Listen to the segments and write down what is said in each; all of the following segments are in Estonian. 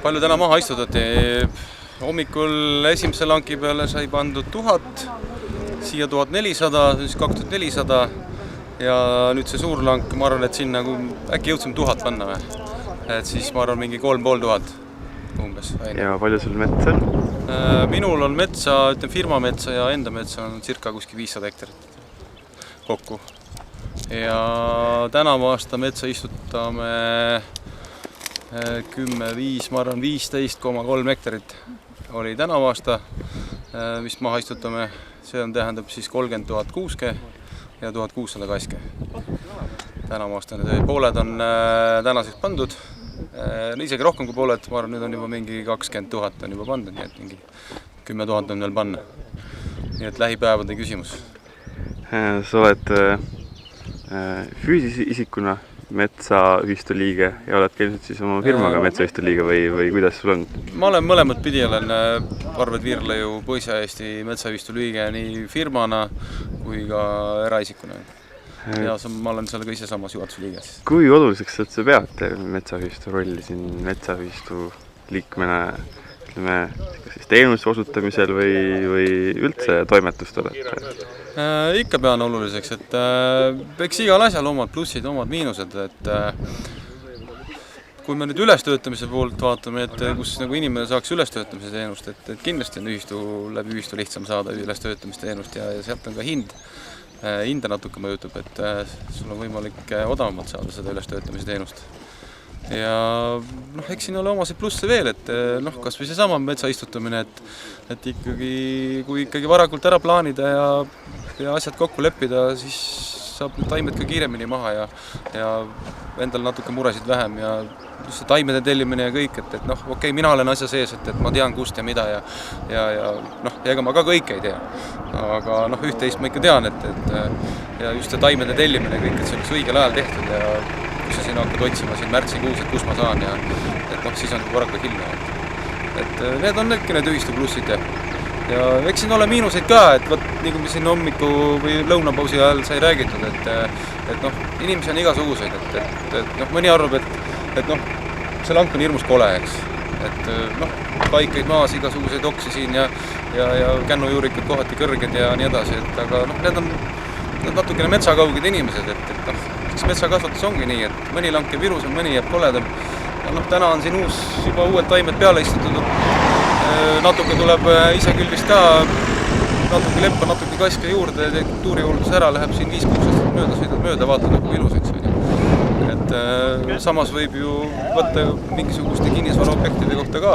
Palju täna maha istutati? Hommikul esimese lanki peale sai pandud 1000, siia 1400, siis 2400 ja nüüd see suur lank, ma arvan, et sinna äkki jõudsime 1000 panna või? Et siis ma arvan mingi 3500 umbes. Ja palju sul metsa on? Minul on metsa, ütleme firma metsa ja enda metsa on circa kuskil 500 hektarit kokku. Ja tänavu aasta metsa istutame 10-5, ma arvan 15,3 hektarit oli tänavu aasta, mis maha istutame. See on tähendab siis 30 000 kuuske ja 1600 kaske. Tänavu aasta need pooled on tänaseks pandud. Isegi rohkem kui pooled, ma arvan, nüüd on juba mingi 20 000 on juba pandud, nii et mingi 10 000 on veel panna. Nii et lähipäevade küsimus. Sa oled füüsilise isikuna metsaühistu liige ja oled käinud siis oma firmaga metsaühistu liige või kuidas sul on? Ma olen mõlemad pidi, olen Arved Viirlaiu Põhja-Eesti metsaühistu liige nii firmana kui ka eraisikuna. Ja ma olen seal ka ise samas juhatuse liige. Kui oluliseks sa pead metsaühistu rolli siin metsaühistu liikmena, ütleme, siis teenuse osutamisel või üldse toimetustel? Ikka pean oluliseks, et eks igal asjal omad plussid, omad miinused, et kui me nüüd ülestöötamise poolt vaatame, et kus nagu inimene saaks ülestöötamise teenust, et kindlasti on läbi ühistu lihtsam saada ülestöötamise teenust ja sealt on ka hinda natuke mõjutab, et sul on võimalik odavamalt saada seda ülestöötamise teenust. Ja eks siin ole omasid plusse veel, et kas või see sama metsa istutamine, et kui ikkagi varakult ära plaanida ja asjad kokku leppida, siis saab need taimed ka kiiremini maha ja endal natuke muresid vähem ja just see taimede tellimine ja kõik, et okei, mina olen asja sees, et ma tean kust ja mida ja ega ma ka kõik ei tea. Aga üht-teist ma ikka tean, ja just see taimede tellimine ja kõik, et see oleks õigel ajal tehtud ja kui sa siin hakkad otsima siin märtsikuus, et kus ma saan ja siis on korraga hilja. Et need on need ühistu plussid ja eks siin ole miinuseid ka, et nii kui me siin hommiku või lõunapausi ajal sai räägitud, et inimesi on igasuguseid, et mõni arvab, et see lank on hirmus kole, eks. Et paikaid maas, igasuguseid oksi siin ja kännujuurikud kohati kõrged ja nii edasi, aga need on natukene metsakauged inimesed, et metsakasvatus ongi nii, et mõni lank jääb ilusam, mõni jääb koledam. Täna on siin juba uued taimed peale istutud. Natuke tuleb isekülvist ka, natuke leppa, natuke kaske juurde, kultuurihooldus ära, läheb siin 5-6 aastat mööda, sõidad mööda, vaatad nagu ilusaks. Et samas võib ju võtta mingisuguste kinnisvaraobjektide kohta ka,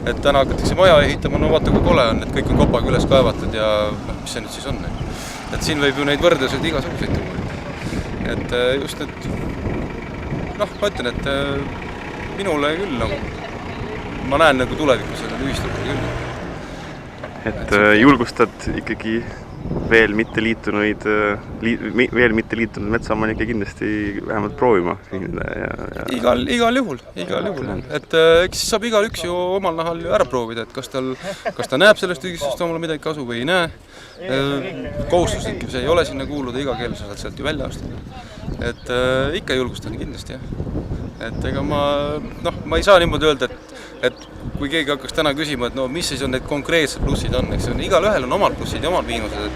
et täna hakatakse maja ehitama, vaata kui kole on, et kõik on kopaga üles kaevatud ja mis see nüüd siis on. Et siin võib ju neid võrdluseid igasuguseid tuua. Et just ma ütlen, et minule küll ma näen nagu tulevikus selle ühistuga küll. Et julgustad ikkagi veel mitte liitunud metsaomanikke kindlasti vähemalt proovima. Igal juhul. Et eks saab igalüks ju omal nahal ära proovida, et kas ta näeb sellest ühisust omale midagi kasu või ei näe. Kohustuslik see ei ole sinna kuuluda, iga keel saad sealt ju välja astuda. Et ikka julgustan kindlasti, jah. Et ega ma ei saa niimoodi öelda, et kui keegi hakkaks täna küsima, et mis siis on need konkreetsed plussid on, eks igal ühel on omad plussid ja omad miinused,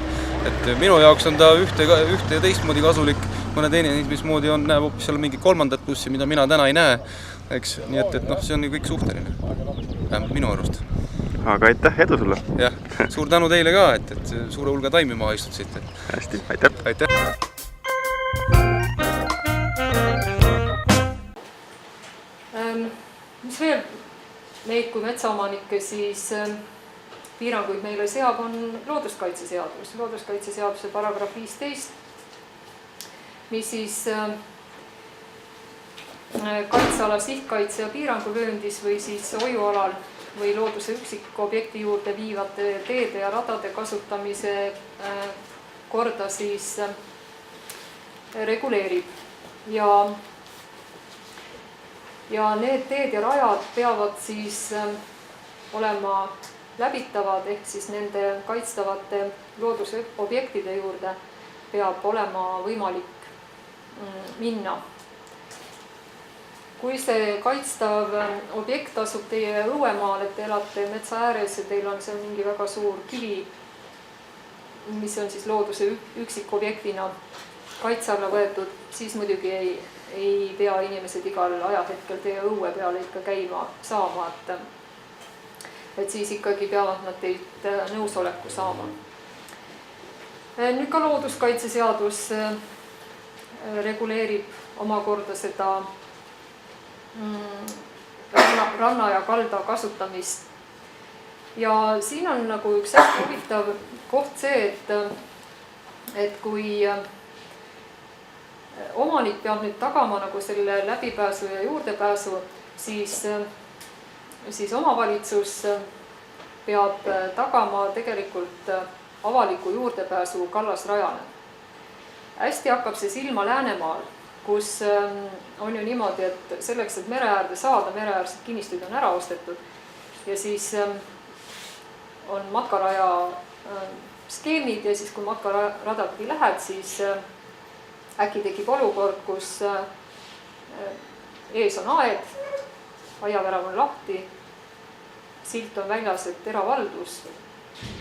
et minu jaoks on ta ühte ja teistmoodi kasulik, mõne teine mismoodi näeb hoopis seal mingi kolmandat plussi, mida mina täna ei näe, eks, nii et see on ju kõik suhteline, vähemalt minu arust. Aga aitäh, edu sulle! Jah, suur tänu teile ka, et suure hulga taimi maha istutsite. Hästi, aitäh! Aitäh! Mis veel neid kui metsaomanikke siis piiranguid meile seab, on looduskaitseseadus. Looduskaitseseaduse paragrahv 15, mis siis kaitseala sihtkaitse ja piiranguvööndis või siis hoiualal või looduse üksikobjekti juurde viivate teede ja radade kasutamise korda siis reguleerib. Ja need teed ja rajad peavad siis olema läbitavad, ehk siis nende kaitstavate loodusobjektide juurde peab olema võimalik minna. kui see kaitstav objekt asub teie õuemaal, et te elate metsa ääres ja teil on seal mingi väga suur kivi, mis on siis looduse üksikobjektina kaitse alla võetud, siis muidugi ei pea inimesed igal ajahetkel teie õue peale ikka käima saama, et siis ikkagi peavad nad teilt nõusoleku saama. Nüüd ka looduskaitseseadus reguleerib omakorda seda ranna ja kalda kasutamist. Ja siin on nagu üks hästi huvitav koht see, et kui omanik peab nüüd tagama nagu selle läbipääsu ja juurdepääsu, siis omavalitsus peab tagama tegelikult avaliku juurdepääsu kallasrajale. Hästi hakkab see silma Läänemaal, kus on ju niimoodi, et selleks, et mere äärde saada, mereäärsed kinnistud on ära ostetud ja siis on matkaraja skeemid ja siis, kui matkarada pidi lähed, siis äkki tekib olukord, kus ees on aed, aiavärav on lahti, silt on väljas, et eravaldus.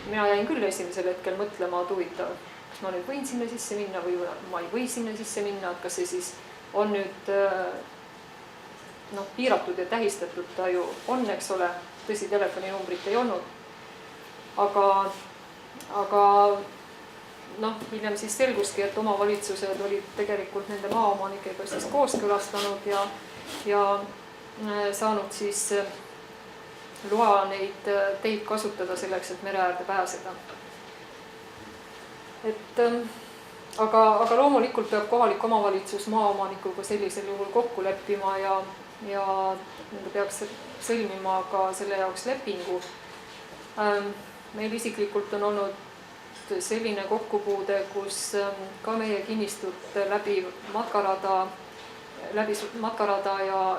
Mina jäin küll esimesel hetkel mõtlema, et huvitav, kas ma nüüd võin sinna sisse minna või ma ei või sinna sisse minna, et kas see siis on nüüd piiratud ja tähistatud, ta ju on, eks ole, tõsi, telefoninumbrit ei olnud. Aga hiljem siis selguski, et omavalitsused olid tegelikult nende maaomanikega siis kooskõlastanud ja saanud siis loa neid teid kasutada selleks, et mere äärde pääseda. Aga loomulikult peab kohalik omavalitsus maaomanikuga sellisel juhul kokku leppima ja nende peaks sõlmima ka selle jaoks lepingu. Meil isiklikult on olnud selline kokkupuude, kus ka meie kinnistut läbi matkarada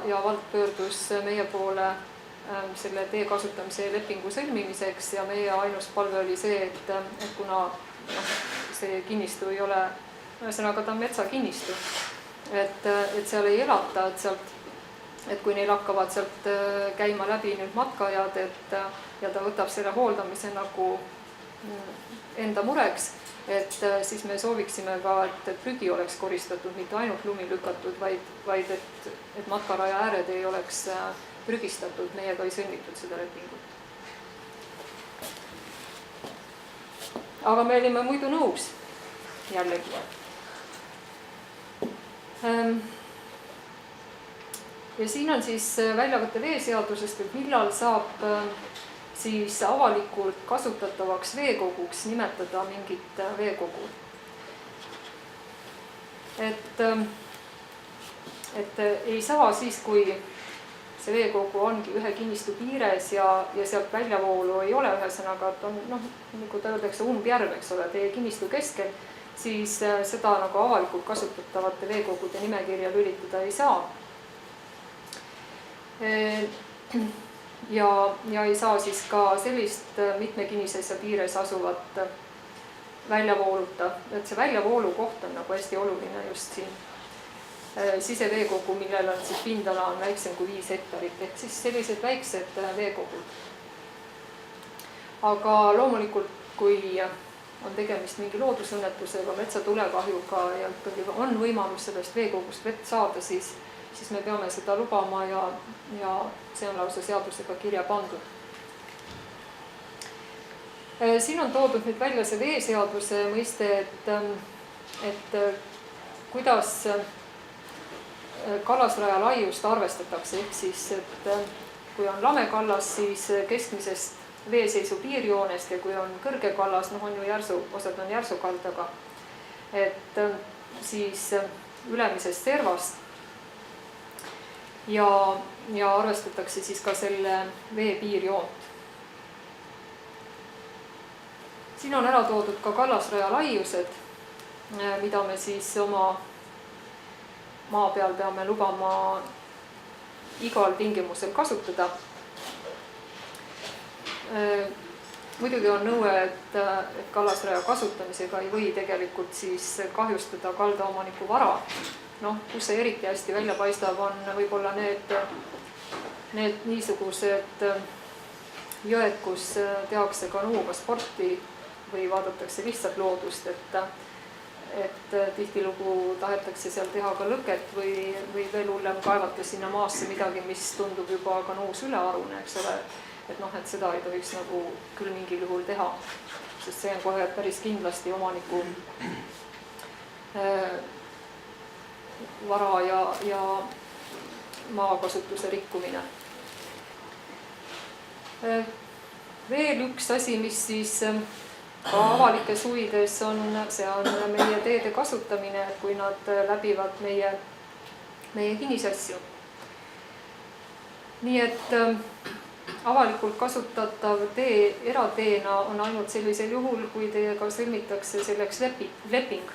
ja vald pöördus meie poole selle tee kasutamise lepingu sõlmimiseks ja meie ainus palve oli see, et kuna see kinnistu ei ole, ühesõnaga ta on metsakinnistu, et seal ei elata, et kui neil hakkavad sealt käima läbi nüüd matkajad, ja ta võtab selle hooldamise nagu enda mureks, et siis me sooviksime ka, et prügi oleks koristatud, mitte ainult lumi lükatud, vaid et matkaraja ääred ei oleks prügistatud, meiega ei sõlmitud seda lepingut. Aga me olime muidu nõus jällegi. Ja siin on siis väljavõtte veeseadusest, et millal saab siis avalikult kasutatavaks veekoguks nimetada mingit veekogu. Et ei saa siis, kui see veekogu ongi ühe kinnistu piires ja sealt väljavoolu ei ole, ühesõnaga, et on, nagu ta öeldakse, umbjärv, eks ole, teie kinnistu keskel, siis seda nagu avalikult kasutatavate veekogude nimekirja lülitada ei saa. Ja ei saa siis ka sellist mitmekinnisesse piires asuvat väljavooluta, et see väljavoolu koht on nagu hästi oluline just siin. Siseveekogu, millel on siis pindala on väiksem kui 5 hektarit, ehk siis sellised väiksed veekogud. Aga loomulikult, kui on tegemist mingi loodusõnnetusega, metsatulekahjuga ja on võimalus sellest veekogust vett saada, siis me peame seda lubama ja see on lausa seadusega kirja pandud. Siin on toodud nüüd välja see veeseaduse mõiste, et kuidas kallasraja laiust arvestatakse, ehk siis, et kui on lame kallas, siis keskmisest veeseisu piirjoonest ja kui on kõrge kallas, on ju osad on järsukaldaga, et siis ülemisest servast ja arvestatakse siis ka selle vee piirjoont. Siin on ära toodud ka kallasraja laiused, mida me siis oma maa peal peame lubama igal tingimusel kasutada. Muidugi on nõue, et kallasraja kasutamisega ei või tegelikult siis kahjustada kaldaomaniku vara. kus see eriti hästi välja paistab, on võib-olla need niisugused jõed, kus tehakse kanuuga sporti või vaadatakse lihtsalt loodust, et tihtilugu tahetakse seal teha ka lõket või veel hullem kaevata sinna maasse midagi, mis tundub juba kanuus ülearune, eks ole. Et seda ei tohiks nagu küll mingil juhul teha, sest see on kohe päris kindlasti omaniku vara ja maakasutuse rikkumine. Veel üks asi, mis siis ka avalikes huvides on, see on meie teede kasutamine, kui nad läbivad meie kinnisasju. Nii et avalikult kasutatav tee erateena on ainult sellisel juhul, kui teiega sõlmitakse selleks leping.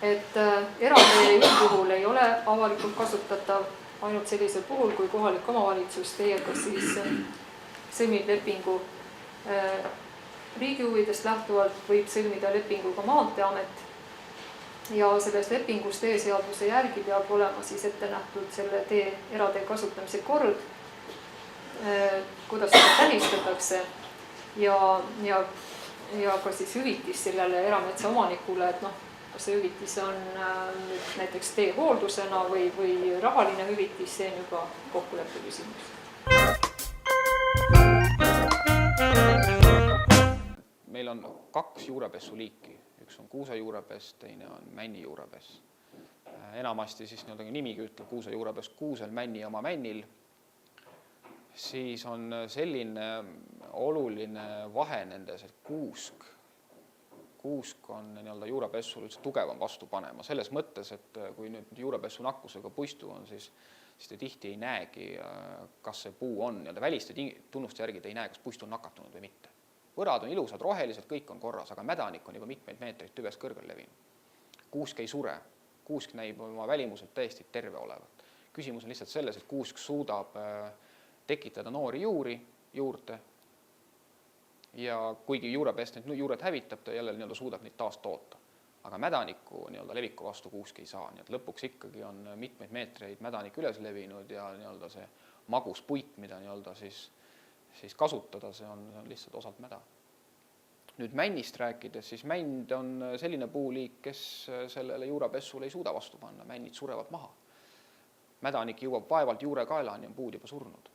Et eratee üldjuhul ei ole avalikult kasutatav ainult sellisel puhul, kui kohalik omavalitsus teiega siis sõlmib lepingu. Riigi huvidest lähtuvalt võib sõlmida lepingu ka Maanteeamet ja selles lepingus teeseaduse järgi peab olema siis ette nähtud selle eratee kasutamise kord, kuidas seda tähistatakse ja ka siis hüvitis sellele erametsa omanikule, et kas see hüvitis on nüüd näiteks tee hooldusena või rahaline hüvitis, see on juba kokkuleppe küsimus. Meil on 2 juurepessu liiki, üks on kuusejuurepess, teine on männijuurepess. Enamasti siis nimigi ütleb kuusejuurepess kuusel, männi oma männil. Siis on selline oluline vahe nendes, et kuusk on juurepessul üldse tugevam vastu panema. Selles mõttes, et kui nüüd juurepessu nakkusega puistu on, siis te tihti ei näegi, kas see puu on. Väliste tunnuste järgi te ei näe, kas puistu on nakatunud või mitte. Võrad on ilusad, rohelised, kõik on korras, aga mädanik on juba mitmeid meetreid tüvest kõrgel levinud. Kuusk ei sure. Kuusk näib oma välimuselt täiesti terve olevat. Küsimus on lihtsalt selles, et kuusk suudab tekitada noori juuri juurde ja kuigi juurepest need juured hävitab, ta jälle suudab neid taas toota. Aga mädaniku leviku vastu kuusk ei saa. Nii et lõpuks ikkagi on mitmeid meetreid mädanik üles levinud ja see magus puit, mida siis kasutada, see on lihtsalt osalt mäda. Nüüd männist rääkides, siis mänd on selline puuliik, kes sellele juurepessule ei suuda vastu panna. Männid surevad maha. Mädanik jõuab vaevalt juurekaelani, on puud juba surnud.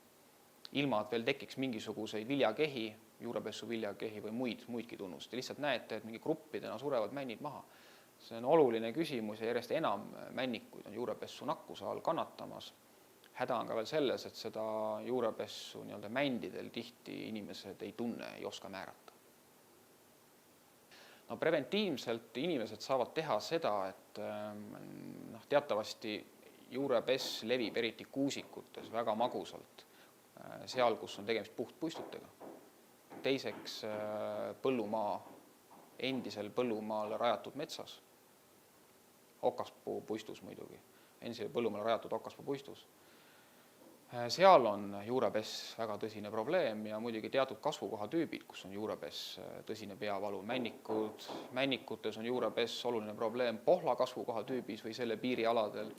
Ilma, et veel tekiks mingisuguseid viljakehi, juurepessu viljakehi või muidki tunnust. Ja lihtsalt näete, et mingi gruppidena surevad männid maha. See on oluline küsimus ja järjest enam männikuid on juurepessu nakkuse all kannatamas. Häda on ka veel selles, et seda juurepessu mändidel tihti inimesed ei tunne, ei oska määrata. Preventiivselt inimesed saavad teha seda, et teatavasti juurepess levib eriti kuusikutes väga magusalt, seal, kus on tegemist puhtpuistutega. Teiseks põllumaa, endisel põllumaal rajatud metsas, okaspuu puistus muidugi, endisel põllumaal rajatud okaspuu puistus. Seal on juurepess väga tõsine probleem ja muidugi teatud kasvukohatüübid, kus on juurepess tõsine peavalu. Männikutes on juurepess oluline probleem pohla kasvukohatüübis või selle piirialadel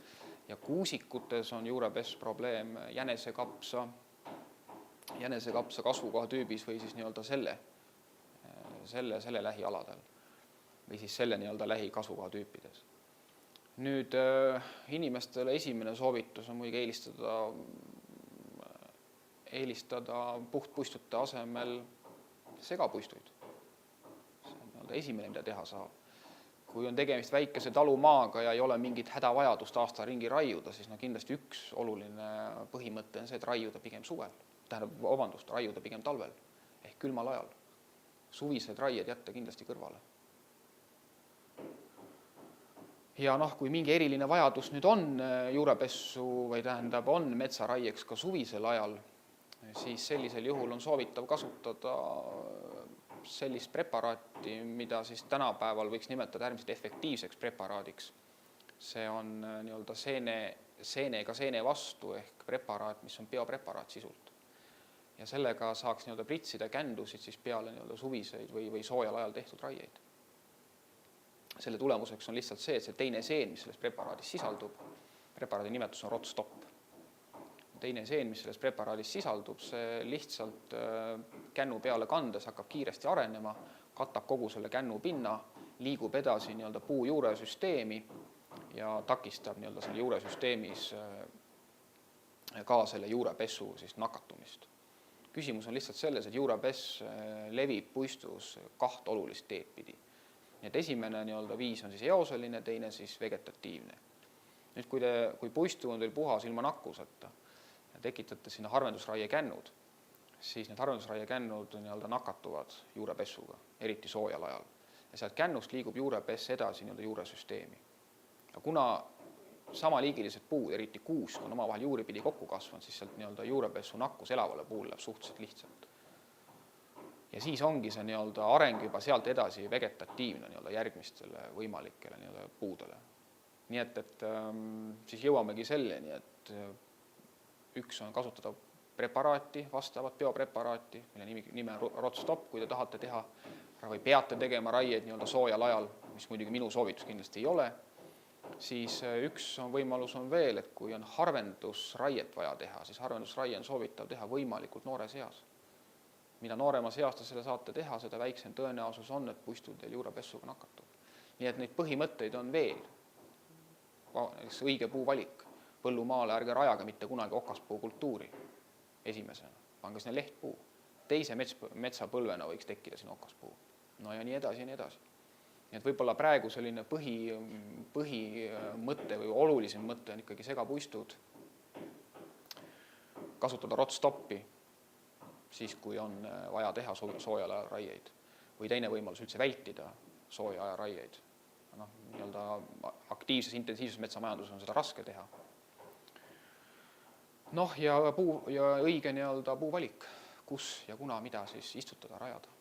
ja kuusikutes on juurepess probleem jänesekapsa kasvukohatüübis või siis selle lähialadel või siis selle lähikasvukohatüüpides. Nüüd inimestele esimene soovitus on muidugi eelistada puhtpuistute asemel segapuistuid. See on esimene, mida teha saab. Kui on tegemist väikese talumaaga ja ei ole mingit hädavajadust aasta ringi raiuda, siis kindlasti üks oluline põhimõte on see, et raiuda pigem suvel. Raiuda pigem talvel ehk külmal ajal. Suvised raied jätta kindlasti kõrvale. Ja kui mingi eriline vajadus nüüd on juurepessu või on metsaraieks ka suvisel ajal, siis sellisel juhul on soovitav kasutada sellist preparaati, mida siis tänapäeval võiks nimetada äärmiselt efektiivseks preparaadiks. See on seenega seene vastu ehk preparaat, mis on biopreparaat sisult. Ja sellega saaks pritsida kändusid siis peale suviseid või soojal ajal tehtud raieid. selle tulemuseks on lihtsalt see, et see teine seen, mis selles preparaadis sisaldub, preparaadi nimetus on ROT-STOP. Teine seen, mis selles preparaadis sisaldub, see lihtsalt kännu peale kandes hakkab kiiresti arenema, katab kogu selle kännu pinna, liigub edasi nii-öelda puu juuresüsteemi ja takistab nii-öelda selle juuresüsteemis ka selle juurepessu siis nakatumist. Küsimus on lihtsalt selles, et juurepess levib puistus 2 olulist teed pidi. Nii et esimene nii-öelda viis on siis eoseline, teine siis vegetatiivne. Nüüd, kui puistu on teil puhas ilma nakkuseta ja tekitate sinna harvendusraie kännud, siis need harvendusraie kännud nii-öelda nakatuvad juurepessuga, eriti soojal ajal. Ja sealt kännust liigub juurepess edasi nii-öelda juuresüsteemi. Ja kuna samaliigilised puud, eriti kuusk, on omavahel juuripidi kokku kasvanud, siis sealt nii-öelda juurepessu nakkus elavale puul läheb suhteliselt lihtsalt. Ja siis ongi see nii-öelda areng juba sealt edasi vegetatiivne nii-öelda järgmistele võimalikele nii-öelda puudele. Nii et siis jõuamegi selleni, et üks on kasutada preparaati, vastavat biopreparaati, mille nime on ROT-STOP, kui te tahate teha või peate tegema raieid nii-öelda soojal ajal, mis muidugi minu soovitus kindlasti ei ole, siis üks võimalus on veel, et kui on harvendusraiet vaja teha, siis harvendusraie on soovitav teha võimalikult noores eas. Mida nooremas eas te selle saate teha, seda väiksem tõenäosus on, et puistul teil juurepessuga nakatub. Nii et neid põhimõtteid on veel. Õige puuvalik. Põllumaale ärge rajage mitte kunagi okaspuu kultuuri. Esimesena. Pange sinne lehtpuu. Teise metsapõlvena võiks tekkida siin okaspuu. No ja nii edasi ja nii edasi. Nii et võib-olla praegu selline põhimõte või olulisem mõte on ikkagi segapuistud, kasutada ROT-STOP-i, siis kui on vaja teha soojal ajal raieid. Või teine võimalus üldse vältida sooja aja raieid. Aktiivses, intensiivses metsamajanduses on seda raske teha. Ja õige puuvalik, kus ja kuna mida siis istutada, rajada.